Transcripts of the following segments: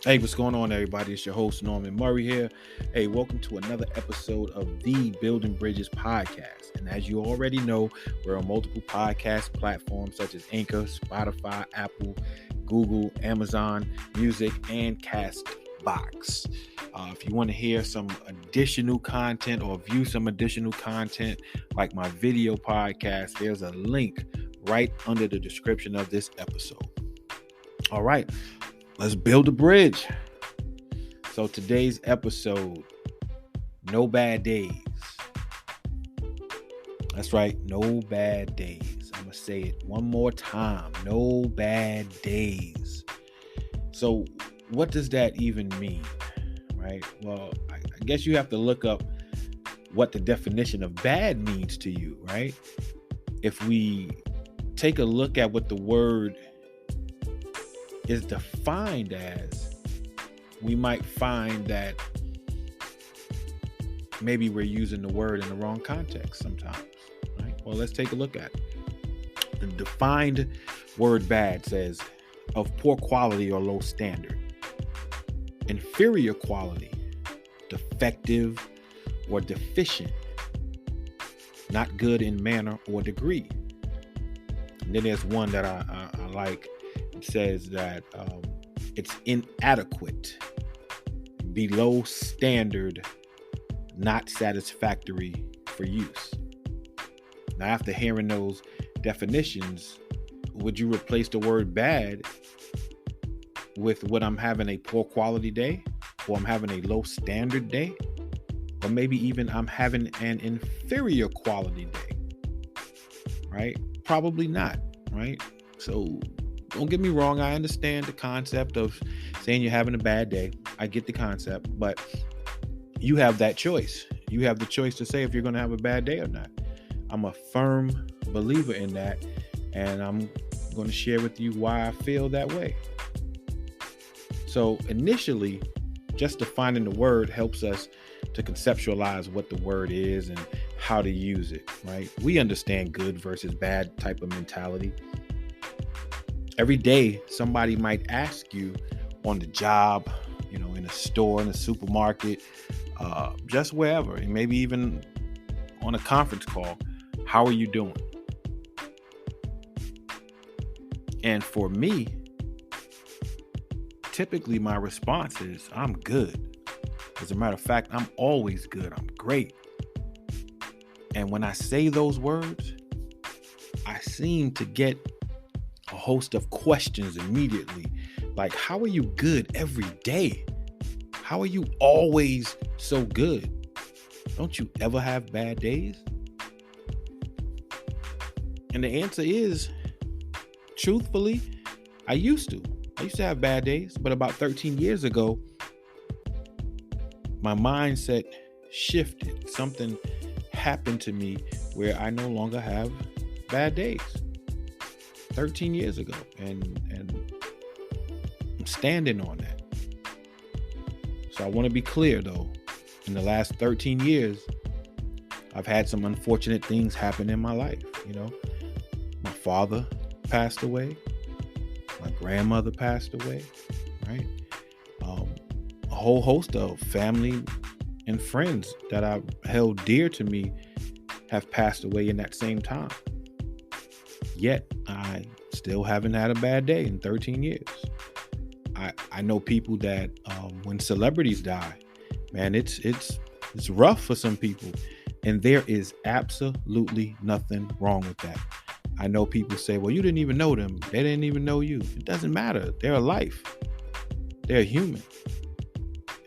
Hey, what's going on, everybody? It's your host, Norman Murray here. Hey, welcome to another episode of the Building Bridges podcast. And as you already know, we're on multiple podcast platforms such as Anchor, Spotify, Apple, Google, Amazon Music, and Castbox. If you want to hear some additional content or view some additional content like my video podcast, there's a link right under the description of this episode. All right. Let's build a bridge. So today's episode, no bad days. That's right, no bad days. I'm going to say it one more time. No bad days. So what does that even mean? Right? Well, I guess you have to look up what the definition of bad means to you, right? If we take a look at what the word is defined as, we might find that maybe we're using the word in the wrong context sometimes, right? Well, let's take a look at it. The defined word bad says of poor quality or low standard, inferior quality, defective or deficient, not good in manner or degree. And then there's one that I like. Says that it's inadequate, below standard, not satisfactory for use. Now, after hearing those definitions, would you replace the word bad with what I'm having a poor quality day, or I'm having a low standard day, or maybe even I'm having an inferior quality day, right? Probably not, right? So don't get me wrong. I understand the concept of saying you're having a bad day. I get the concept, but you have that choice. You have the choice to say if you're going to have a bad day or not. I'm a firm believer in that, and I'm going to share with you why I feel that way. So initially, just defining the word helps us to conceptualize what the word is and how to use it, right? We understand good versus bad type of mentality. Every day, somebody might ask you on the job, in a store, in a supermarket, just wherever, and maybe even on a conference call, how are you doing? And for me, typically my response is, I'm good. As a matter of fact, I'm always good. I'm great. And when I say those words, I seem to get a host of questions immediately. Like, how are you good every day? How are you always so good? Don't you ever have bad days? And the answer is, truthfully, I used to have bad days, but about 13 years ago, my mindset shifted. Something happened to me where I no longer have bad days. 13 years ago, and I'm standing on that. So I want to be clear, though. In the last 13 years, I've had some unfortunate things happen in my life. My father passed away. My grandmother passed away, right? A whole host of family and friends that I've held dear to me have passed away in that same time. Yet I still haven't had a bad day in 13 years. I know people that when celebrities die, man, it's rough for some people, and there is absolutely nothing wrong with that. I know people say, well, you didn't even know them. They didn't even know you. It doesn't matter. They're alive. They're human,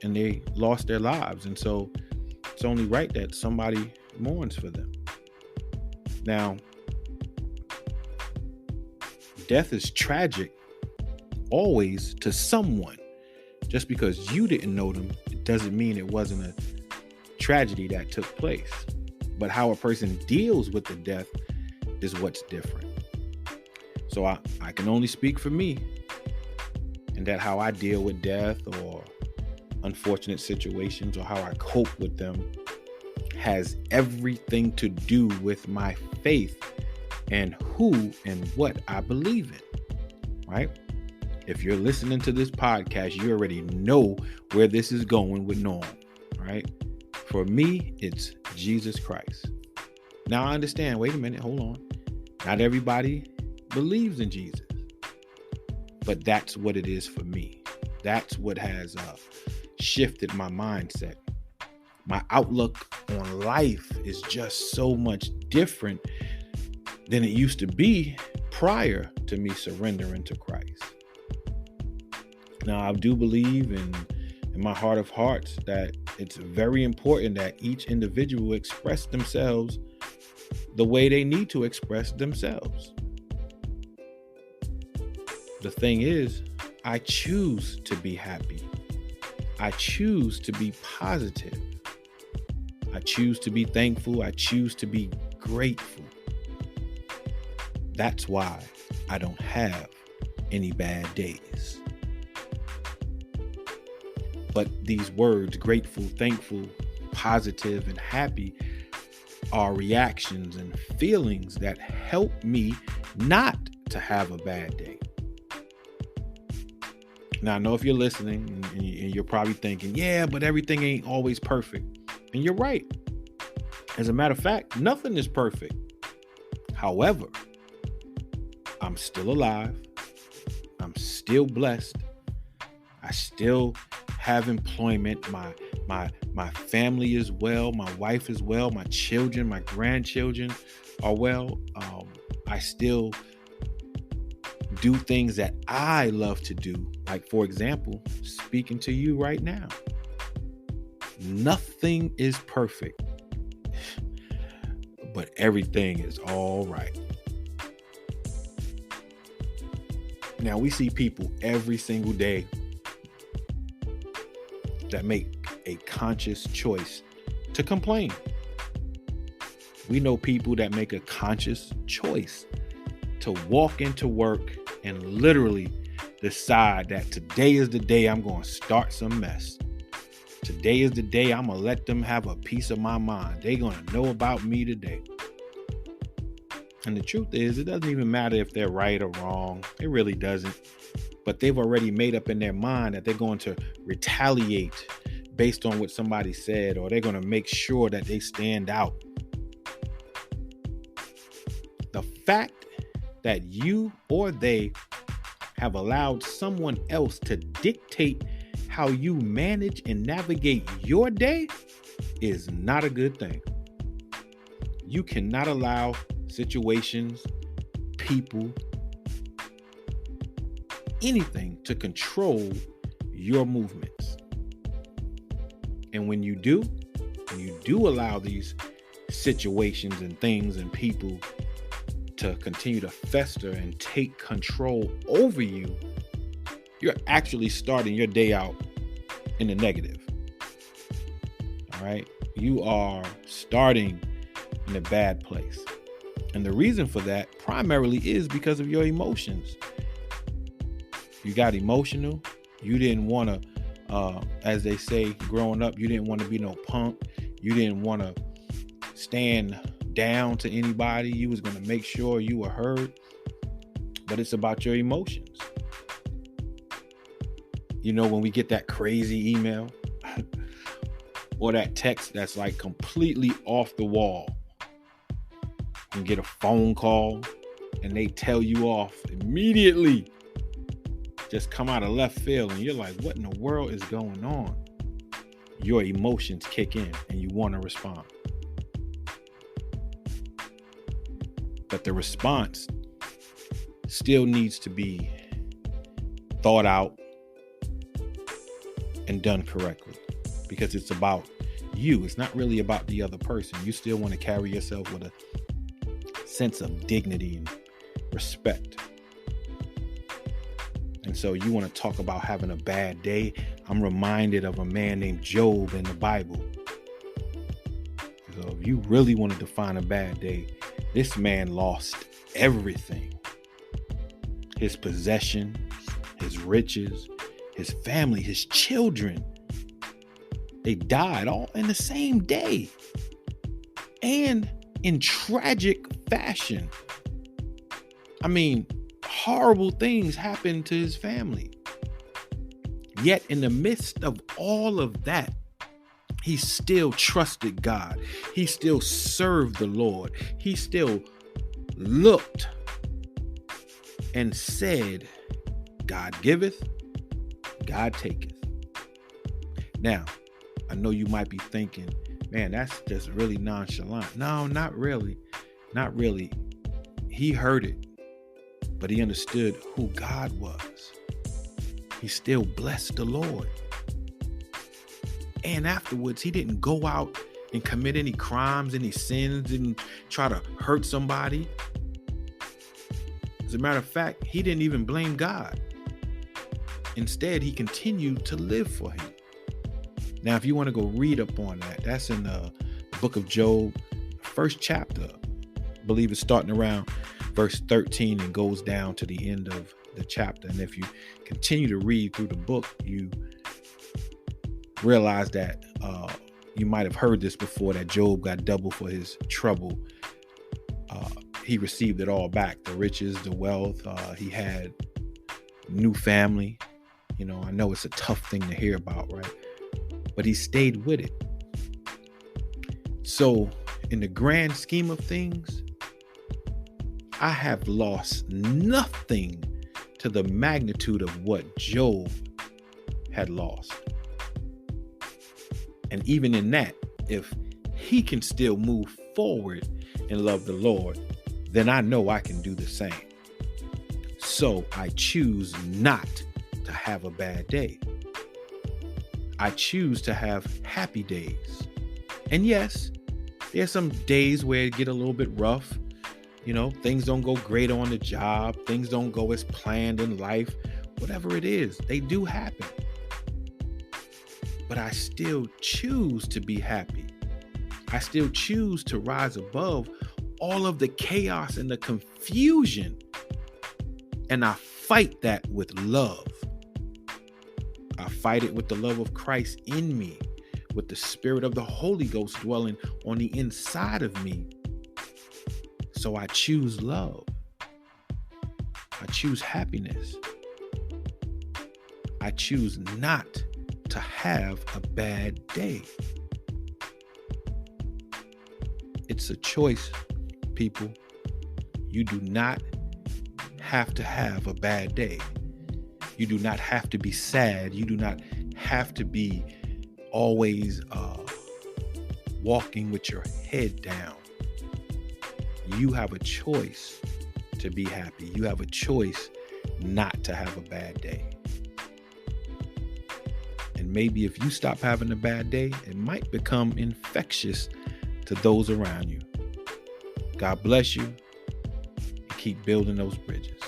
and they lost their lives. And so it's only right that somebody mourns for them. Now, death is tragic always to someone. Just because you didn't know them, it doesn't mean it wasn't a tragedy that took place. But how a person deals with the death is what's different. So I can only speak for me, and that how I deal with death or unfortunate situations or how I cope with them has everything to do with my faith and who and what I believe in, right? If you're listening to this podcast, you already know where this is going with Norm, right? For me, it's Jesus Christ. Now I understand, wait a minute, hold on. Not everybody believes in Jesus, but that's what it is for me. That's what has shifted my mindset. My outlook on life is just so much different than it used to be prior to me surrendering to Christ. Now, I do believe in my heart of hearts that it's very important that each individual express themselves the way they need to express themselves. The thing is, I choose to be happy. I choose to be positive. I choose to be thankful. I choose to be grateful. That's why I don't have any bad days. But these words, grateful, thankful, positive, and happy, are reactions and feelings that help me not to have a bad day. Now, I know if you're listening and you're probably thinking, yeah, but everything ain't always perfect. And you're right. As a matter of fact, nothing is perfect. However, I'm still alive. I'm still blessed. I still have employment. My family is well. My wife is well. My children, my grandchildren are well. I still do things that I love to do. Like, for example, speaking to you right now. Nothing is perfect, but everything is all right. Now, we see people every single day that make a conscious choice to complain. We know people that make a conscious choice to walk into work and literally decide that today is the day I'm going to start some mess. Today is the day I'm going to let them have a piece of my mind. They're going to know about me today. And the truth is, it doesn't even matter if they're right or wrong. It really doesn't. But they've already made up in their mind that they're going to retaliate based on what somebody said, or they're going to make sure that they stand out. The fact that you or they have allowed someone else to dictate how you manage and navigate your day is not a good thing. You cannot allow situations, people, anything to control your movements. And when you do allow these situations and things and people to continue to fester and take control over you, you're actually starting your day out in the negative. All right? You are starting in a bad place. And the reason for that primarily is because of your emotions. You got emotional. You didn't want to, as they say, growing up, you didn't want to be no punk. You didn't want to stand down to anybody. You was going to make sure you were heard. But it's about your emotions. You know, when we get that crazy email or that text that's like completely off the wall, and get a phone call and they tell you off immediately, just come out of left field, and you're like, what in the world is going on? Your emotions kick in and you want to respond. But the response still needs to be thought out and done correctly, because it's about you. It's not really about the other person. You still want to carry yourself with a sense of dignity and respect. And so you want to talk about having a bad day. I'm reminded of a man named Job in the Bible. So if you really want to define a bad day, this man lost everything. His possessions, his riches, his family, his children. They died all in the same day. And in tragic fashion. I mean, horrible things happened to his family. Yet in the midst of all of that, he still trusted God. He still served the Lord. He still looked and said, God giveth, God taketh. Now, I know you might be thinking, man, that's just really nonchalant. No, not really. Not really. He heard it, but he understood who God was. He still blessed the Lord. And afterwards, he didn't go out and commit any crimes, any sins, didn't try to hurt somebody. As a matter of fact, he didn't even blame God. Instead, he continued to live for him. Now, if you want to go read up on that, that's in the book of Job, first chapter. I believe it's starting around verse 13 and goes down to the end of the chapter. And if you continue to read through the book, you realize that you might have heard this before, that Job got double for his trouble. He received it all back, the riches, the wealth. He had new family. You know, I know it's a tough thing to hear about, right? But he stayed with it. So in the grand scheme of things, I have lost nothing to the magnitude of what Job had lost. And even in that, if he can still move forward and love the Lord, then I know I can do the same. So I choose not to have a bad day. I choose to have happy days. And yes, there's some days where it get a little bit rough. You know, things don't go great on the job. Things don't go as planned in life. Whatever it is, they do happen. But I still choose to be happy. I still choose to rise above all of the chaos and the confusion. And I fight that with love. I fight it with the love of Christ in me, with the spirit of the Holy Ghost dwelling on the inside of me. So I choose love. I choose happiness. I choose not to have a bad day. It's a choice, people. You do not have to have a bad day. You do not have to be sad. You do not have to be always walking with your head down. You have a choice to be happy. You have a choice not to have a bad day. And maybe if you stop having a bad day, it might become infectious to those around you. God bless you, and keep building those bridges.